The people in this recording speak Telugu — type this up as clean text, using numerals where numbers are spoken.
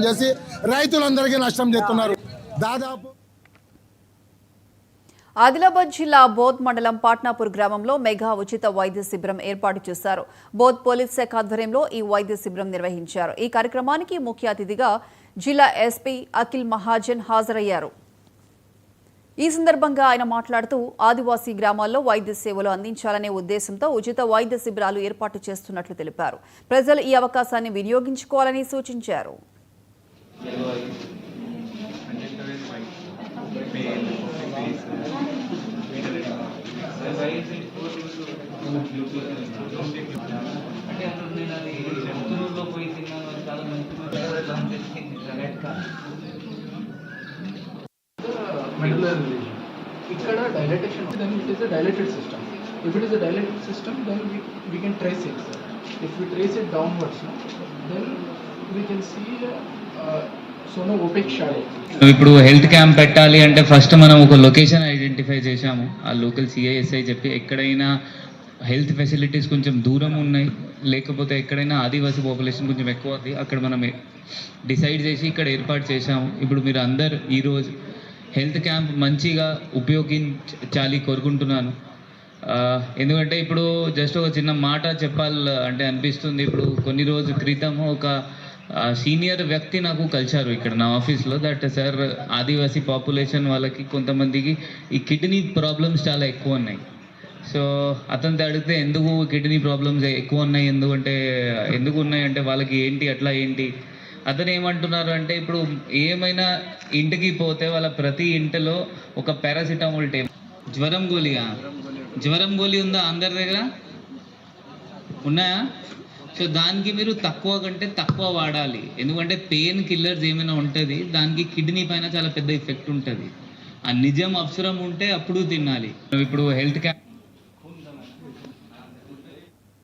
చేసి రైతులందరికీ నష్టం చేస్తున్నారు. దాదాపు ఆదిలాబాద్ జిల్లా బోధ్ మండలం పాట్నాపూర్ గ్రామంలో మెగా ఉచిత వైద్య శిబిరం ఏర్పాటు చేశారు. బోధ్ పోలీస్ శాఖ ఆధ్వర్యంలో ఈ వైద్య శిబిరం నిర్వహించారు. ఈ కార్యక్రమానికి ముఖ్య అతిథిగా జిల్లా ఎస్పీ అఖిల్ మహాజన్ హాజరయ్యారు. ఈ సందర్భంగా ఆయన మాట్లాడుతూ ఆదివాసీ గ్రామాల్లో వైద్య సేవలు అందించాలనే ఉద్దేశంతో ఉచిత వైద్య శిబిరాలు ఏర్పాటు చేస్తున్నట్లు తెలిపారు. ప్రజలు ఈ అవకాశాన్ని వినియోగించుకోవాలని సూచించారు. ఇక్కడ dilatation, then it is a dilated system. If it is a dilated system, then we can trace it. If we trace it downwards, then we can see no opaque shadow. ఇప్పుడు హెల్త్ క్యాంప్ పెట్టాలి అంటే ఫస్ట్ మనం ఒక లొకేషన్ ఐడెంటిఫై చేశాము. ఆ లోకల్ సిఐఎస్ఐ చెప్పి ఎక్కడైనా హెల్త్ ఫెసిలిటీస్ కొంచెం దూరం ఉన్నాయి, లేకపోతే ఎక్కడైనా ఆదివాసీ పాపులేషన్ కొంచెం ఎక్కువ ఉంది, అక్కడ మనం డిసైడ్ చేసి ఇక్కడ ఏర్పాటు చేశాము. ఇప్పుడు మీరు అందరు ఈరోజు హెల్త్ క్యాంప్ మంచిగా ఉపయోగించాలి కోరుకుంటున్నాను. ఎందుకంటే ఇప్పుడు జస్ట్ ఒక చిన్న మాట చెప్పాలి అంటే అనిపిస్తుంది. ఇప్పుడు కొన్ని రోజుల క్రితం ఒక సీనియర్ వ్యక్తి నాకు కలిశారు ఇక్కడ నా ఆఫీస్లో. దట్ సార్, ఆదివాసీ పాపులేషన్ వాళ్ళకి కొంతమందికి ఈ కిడ్నీ ప్రాబ్లమ్స్ చాలా ఎక్కువ ఉన్నాయి. సో అతనితో అడిగితే ఎందుకు కిడ్నీ ప్రాబ్లమ్స్ ఎక్కువ ఉన్నాయి, ఎందుకు ఉన్నాయంటే వాళ్ళకి ఏంటి అట్లా ఏంటి అతను ఏమంటున్నారు అంటే, ఇప్పుడు ఏమైనా ఇంటికి పోతే వాళ్ళ ప్రతి ఇంటిలో ఒక పారాసిటమాల్ జ్వరం గోళీ ఉందా అందరి దగ్గర? ఉన్నాయా? సో దానికి మీరు తక్కువ కంటే తక్కువ వాడాలి. ఎందుకంటే పెయిన్ కిల్లర్స్ ఏమైనా ఉంటుంది, దానికి కిడ్నీ పైన చాలా పెద్ద ఎఫెక్ట్ ఉంటుంది. ఆ నిజం అవసరం ఉంటే అప్పుడు తినాలి. ఇప్పుడు హెల్త్ క్యాంప్